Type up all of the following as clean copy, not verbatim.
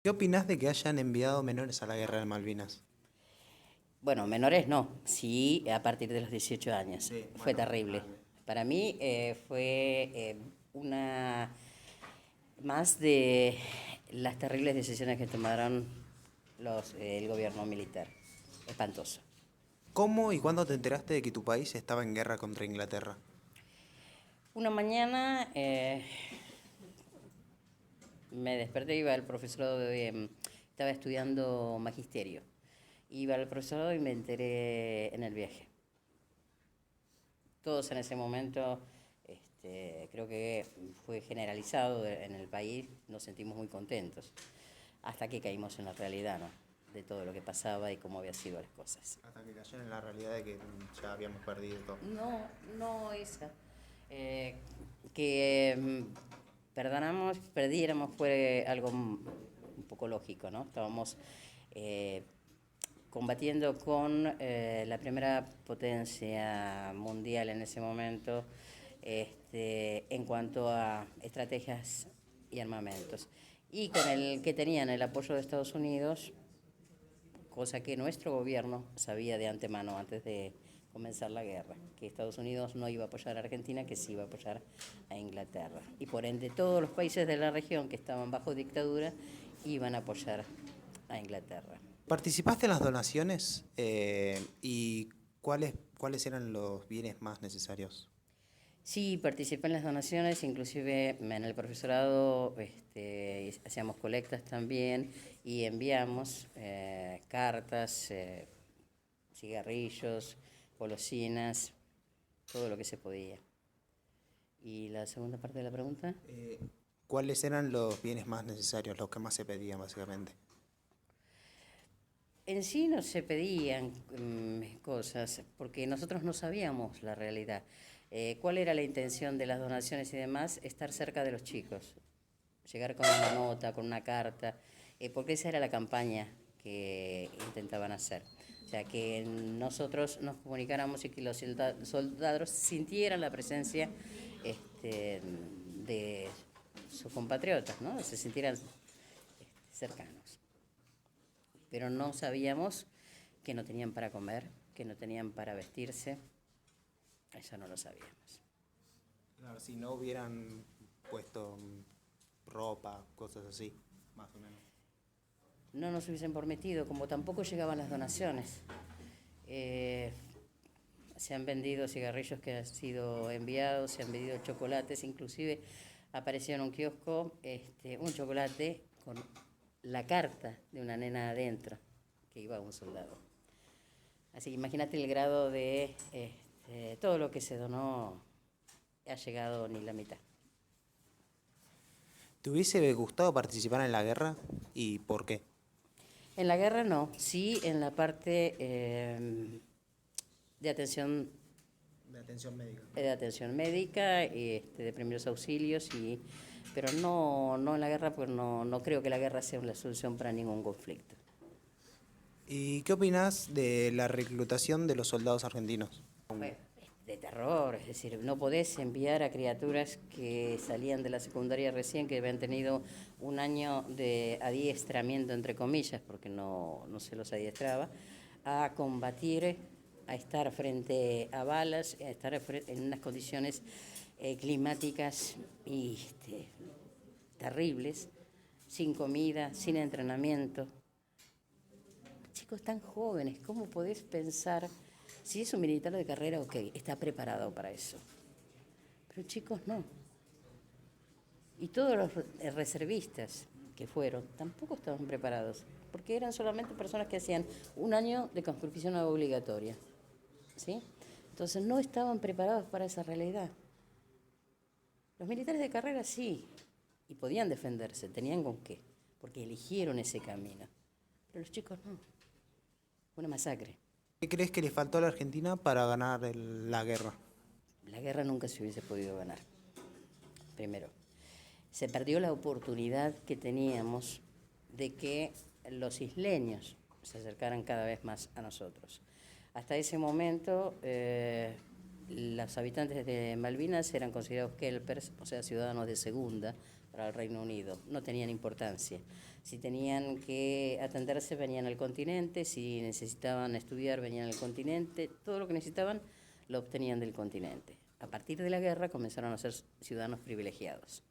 ¿Qué opinás de que hayan enviado menores a la guerra de Malvinas? Bueno, menores no, sí a partir de los 18 años. Sí, Fue bueno, terrible. Para mí fue una más de las terribles decisiones que tomaron el gobierno militar. Espantoso. ¿Cómo y cuándo te enteraste de que tu país estaba en guerra contra Inglaterra? Una mañana me desperté, iba al profesorado estaba estudiando magisterio. Iba al profesorado y me enteré en el viaje. Todos en ese momento, creo que fue generalizado en el país, nos sentimos muy contentos, hasta que caímos en la realidad, ¿no? De todo lo que pasaba y cómo habían sido las cosas. Hasta que cayeron en la realidad de que ya habíamos perdido todo. No, no esa. Eh, que perdiéramos fue algo un poco lógico, ¿no? Estábamos eh, combatiendo con la primera potencia mundial en ese momento en cuanto a estrategias y armamentos. Y con el que tenían el apoyo de Estados Unidos, cosa que nuestro gobierno sabía de antemano antes de comenzar la guerra, que Estados Unidos no iba a apoyar a Argentina, que sí iba a apoyar a Inglaterra. Y por ende todos los países de la región que estaban bajo dictadura iban a apoyar a Inglaterra. ¿Participaste en las donaciones? ¿Y cuáles eran los bienes más necesarios? Sí, participé en las donaciones, inclusive en el profesorado hacíamos colectas también y enviamos cartas, cigarrillos, golosinas, todo lo que se podía. ¿Y la segunda parte de la pregunta? ¿Cuáles eran los bienes más necesarios, los que más se pedían básicamente? En sí no se pedían cosas, porque nosotros no sabíamos la realidad. ¿Cuál era la intención de las donaciones y demás? Estar cerca de los chicos, llegar con una nota, con una carta, porque esa era la campaña que intentaban hacer. O sea, que nosotros nos comunicáramos y que los soldados sintieran la presencia de sus compatriotas, ¿no? Se sintieran cercanos. Pero no sabíamos que no tenían para comer, que no tenían para vestirse. Eso no lo sabíamos. Claro, si no hubieran puesto ropa, cosas así, más o menos. No nos hubiesen permitido, como tampoco llegaban las donaciones. Eh, Se han vendido cigarrillos que han sido enviados, se han vendido chocolates, inclusive apareció en un kiosco un chocolate con la carta de una nena adentro que iba a un soldado. Así que imagínate el grado de todo lo que se donó ha llegado ni la mitad. ¿Te hubiese gustado participar en la guerra y por qué? En la guerra no, sí en la parte de atención De atención médica. de primeros auxilios, pero no en la guerra, porque no creo que la guerra sea una solución para ningún conflicto. ¿Y qué opinás de la reclutación de los soldados argentinos? Fue de terror, es decir, no podés enviar a criaturas que salían de la secundaria recién, que habían tenido un año de adiestramiento, entre comillas, porque no se los adiestraba, a combatir, a estar frente a balas, a estar en unas condiciones climáticas terribles, sin comida, sin entrenamiento. Chicos tan jóvenes, ¿cómo podés pensar? Si es un militar de carrera, ok, está preparado para eso. Pero chicos, no. Y todos los reservistas que fueron tampoco estaban preparados, porque eran solamente personas que hacían un año de conscripción obligatoria. ¿Sí? Entonces no estaban preparados para esa realidad. Los militares de carrera sí, y podían defenderse, tenían con qué, porque eligieron ese camino. Pero los chicos no. Fue una masacre. ¿Qué crees que le faltó a la Argentina para ganar la guerra? La guerra nunca se hubiese podido ganar. Primero, se perdió la oportunidad que teníamos de que los isleños se acercaran cada vez más a nosotros. Hasta ese momento, los habitantes de Malvinas eran considerados kelpers, o sea, ciudadanos de segunda, para el Reino Unido, no tenían importancia. Si tenían que atenderse, venían al continente, si necesitaban estudiar, venían al continente, todo lo que necesitaban lo obtenían del continente. A partir de la guerra comenzaron a ser ciudadanos privilegiados.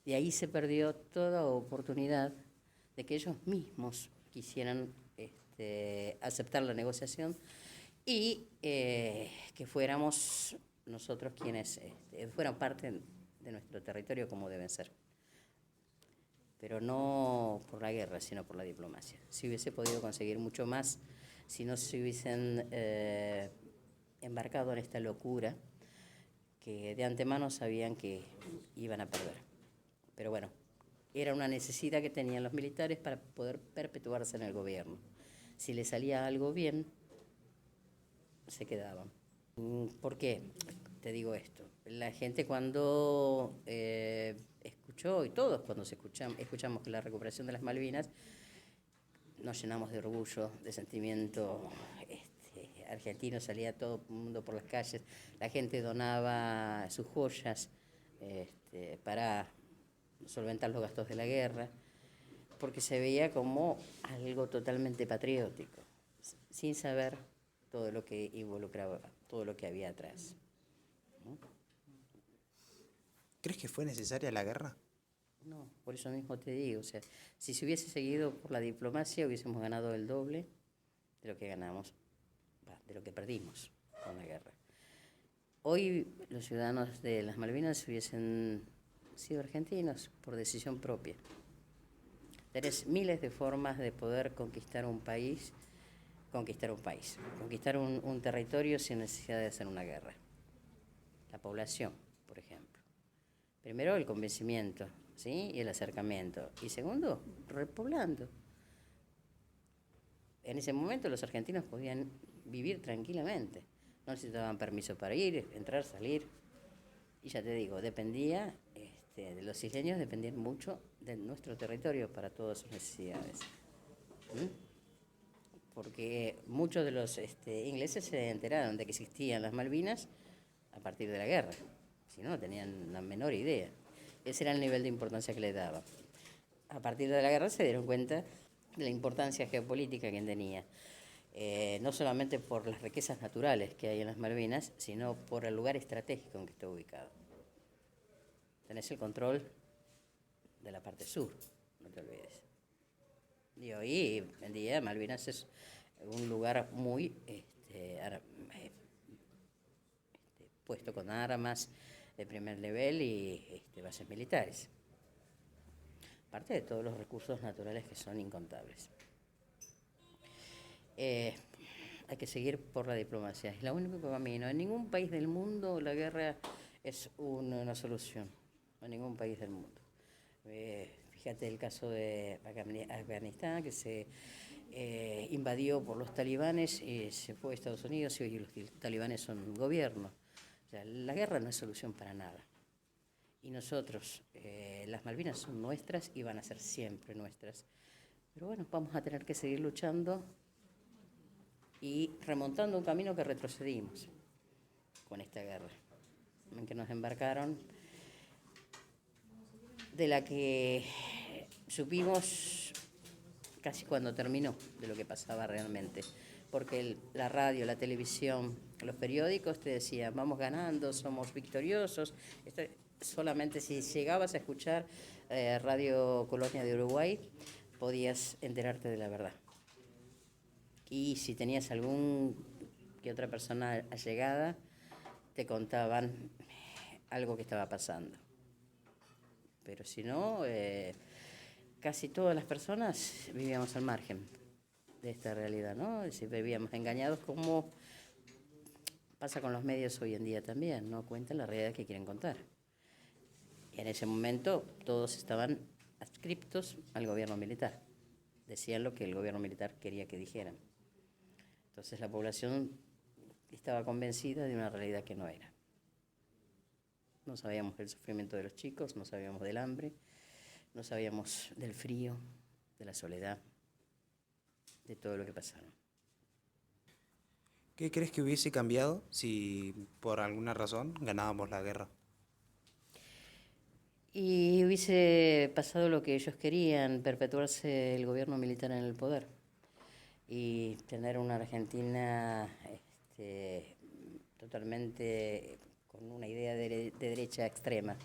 De ahí se perdió toda oportunidad de que ellos mismos quisieran aceptar la negociación y que fuéramos nosotros quienes fueran parte de nuestro territorio como deben ser. Pero no por la guerra, sino por la diplomacia. Si hubiese podido conseguir mucho más, si no se hubiesen embarcado en esta locura que de antemano sabían que iban a perder. Pero bueno, era una necesidad que tenían los militares para poder perpetuarse en el gobierno. Si les salía algo bien, se quedaban. ¿Por qué te digo esto? La gente cuando escuchó, y todos cuando escuchamos la recuperación de las Malvinas, nos llenamos de orgullo, de sentimiento argentino, salía todo el mundo por las calles, la gente donaba sus joyas para solventar los gastos de la guerra, porque se veía como algo totalmente patriótico, sin saber todo lo que involucraba, todo lo que había atrás. ¿No? ¿Crees que fue necesaria la guerra? No, por eso mismo te digo, o sea, si se hubiese seguido por la diplomacia hubiésemos ganado el doble de lo que ganamos, de lo que perdimos con la guerra. Hoy los ciudadanos de las Malvinas hubiesen sido argentinos por decisión propia. Tenés miles de formas de poder conquistar un territorio sin necesidad de hacer una guerra. La población, por ejemplo. Primero, el convencimiento, ¿sí? Y el acercamiento. Y segundo, repoblando. En ese momento los argentinos podían vivir tranquilamente. No necesitaban permiso para ir, entrar, salir. Y ya te digo, dependía, de los isleños dependían mucho de nuestro territorio para todas sus necesidades. Porque muchos de los ingleses se enteraron de que existían las Malvinas a partir de la guerra. Si no, no tenían la menor idea. Ese era el nivel de importancia que le daban. A partir de la guerra se dieron cuenta de la importancia geopolítica que tenía. No solamente por las riquezas naturales que hay en las Malvinas, sino por el lugar estratégico en que está ubicado. Tenés el control de la parte sur, no te olvides. Y hoy en día Malvinas es un lugar muy puesto con armas de primer nivel y bases militares. Aparte de todos los recursos naturales que son incontables. Hay que seguir por la diplomacia. Es el único camino. En ningún país del mundo la guerra es una solución. En ningún país del mundo. Fíjate el caso de Afganistán, que se invadió por los talibanes y se fue a Estados Unidos y hoy los talibanes son un gobierno. O sea, la guerra no es solución para nada. Y nosotros, las Malvinas son nuestras y van a ser siempre nuestras. Pero bueno, vamos a tener que seguir luchando y remontando un camino que retrocedimos con esta guerra, en que nos embarcaron, de la que supimos casi cuando terminó de lo que pasaba realmente, porque la radio, la televisión, los periódicos te decían, vamos ganando, somos victoriosos. Solamente si llegabas a escuchar Radio Colonia de Uruguay, podías enterarte de la verdad. Y si tenías algún que otra persona allegada, te contaban algo que estaba pasando. Pero si no, casi todas las personas vivíamos al margen de esta realidad, ¿no? Es decir, vivíamos engañados, como pasa con los medios hoy en día también, no cuentan la realidad que quieren contar. Y en ese momento todos estaban adscriptos al gobierno militar. Decían lo que el gobierno militar quería que dijeran. Entonces la población estaba convencida de una realidad que no era. No sabíamos del sufrimiento de los chicos, no sabíamos del hambre, no sabíamos del frío, de la soledad, de todo lo que pasaron. ¿Qué crees que hubiese cambiado si por alguna razón ganábamos la guerra? Y hubiese pasado lo que ellos querían, perpetuarse el gobierno militar en el poder y tener una Argentina totalmente con una idea de derecha extrema,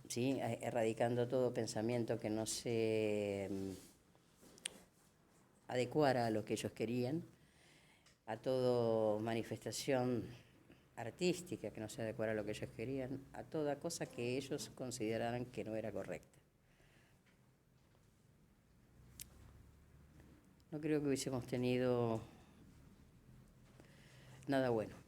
¿sí? Erradicando todo pensamiento que no se adecuara a lo que ellos querían, a toda manifestación artística que no se adecuara a lo que ellos querían, a toda cosa que ellos consideraran que no era correcta. No creo que hubiésemos tenido nada bueno.